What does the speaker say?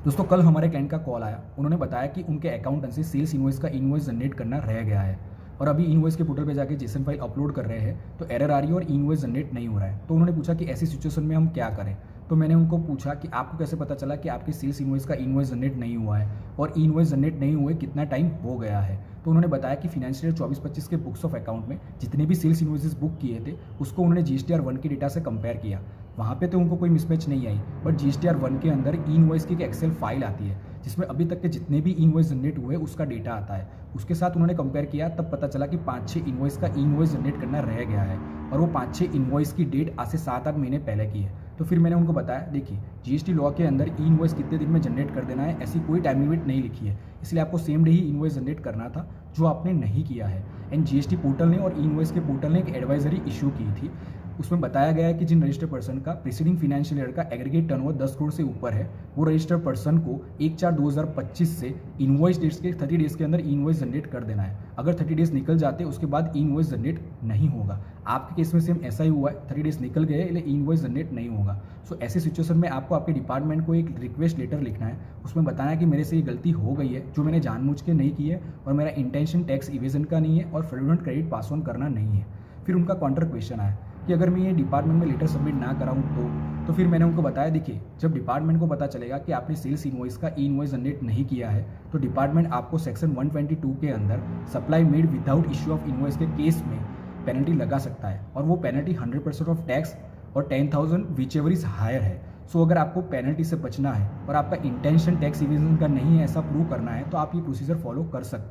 दोस्तों कल हमारे क्लाइंट का कॉल आया। उन्होंने बताया कि उनके अकाउंटेंट से सेल्स इनवॉइस का इनवॉइस जनरेट करना रह गया है और अभी इनवॉइस के पोर्टल पे जाके जेसन फाइल अपलोड कर रहे हैं तो एरर आ रही है और इनवॉइस जनरेट नहीं हो रहा है। तो उन्होंने पूछा कि ऐसी सिचुएशन में हम क्या करें। तो मैंने उनको पूछा कि आपको कैसे पता चला कि आपके सेल्स इनवॉइस का इनवॉइस जनरेट नहीं हुआ है और इनवॉइस जनरेट नहीं हुए कितना टाइम हो गया है। तो उन्होंने बताया कि फाइनेंशियल 24-25 के बुक्स ऑफ अकाउंट में जितने भी सेल्स इनवॉइसेस बुक किए थे उसको उन्होंने जीएसटीआर 1 के डेटा से कंपेयर किया। वहाँ पे तो उनको कोई मिसमैच नहीं आई, बट जीएसटीआर 1 के अंदर इनवॉइस की एक एक्सेल फाइल आती है जिसमें अभी तक के जितने भी इनवॉइस जनरेट हुए उसका डेटा आता है। उसके साथ उन्होंने कंपेयर किया, तब पता चला कि 5-6 इनवॉइस का इनवॉइस जनरेट करना रह गया है और वो 5-6 इनवॉइस की डेट आज से 7-8 महीने पहले की है। तो फिर मैंने उनको बताया, देखिए जीएसटी लॉ के अंदर इनवॉइस कितने दिन में जनरेट कर देना है ऐसी कोई टाइम लिमिट नहीं लिखी है, इसलिए आपको सेम डे ही इनवॉइस जनरेट करना था, जो आपने नहीं किया है। एंड जीएसटी पोर्टल ने और इनवॉइस के पोर्टल ने एक एडवाइजरी इशू की थी। उसमें बताया गया है कि जिन रजिस्टर्ड पर्सन का प्रीसीडिंग फाइनेंशियल ईयर का एग्रीगेट टर्नओवर 10 करोड़ से ऊपर है, वो रजिस्टर्ड पर्सन को 1/4/2025 से इनवॉइस डेट्स के 30 डेज के अंदर इनवॉइस जनरेट कर देना है। अगर 30 डेज निकल जाते उसके बाद इनवॉइस जनरेट नहीं होगा। आपके केस में सेम ऐसा ही हुआ है, 30 डेज निकल गए इसलिए इनवॉइस जनरेट नहीं होगा। सो ऐसी सिचुएशन में आपको आपके डिपार्टमेंट को एक रिक्वेस्ट लेटर लिखना है, उसमें बताना है कि मेरे से ये गलती हो गई है जो मैंने जानबूझ के नहीं की है और मेरा इंटेंशन टैक्स इवेजन का नहीं है और फ्रॉडुलेंट क्रेडिट पास ऑन करना नहीं है। फिर उनका काउंटर क्वेश्चन आया कि अगर मैं ये डिपार्टमेंट में लेटर सबमिट ना कराऊं तो फिर मैंने उनको बताया, देखिए जब डिपार्टमेंट को पता चलेगा कि आपने सेल्स इनवॉइस का इनवॉइस जनरेट नहीं किया है तो डिपार्टमेंट आपको सेक्शन 122 के अंदर supply made without issue of invoice के केस में पेनल्टी लगा सकता है और वो पेनल्टी 100% ऑफ टैक्स और 10,000 विच एवर इज हायर है। सो अगर आपको पेनल्टी से बचना है और आपका इंटेंशन टैक्स इवेजन का नहीं है ऐसा प्रूव करना है तो आप ये प्रोसीजर फॉलो कर सकते हैं।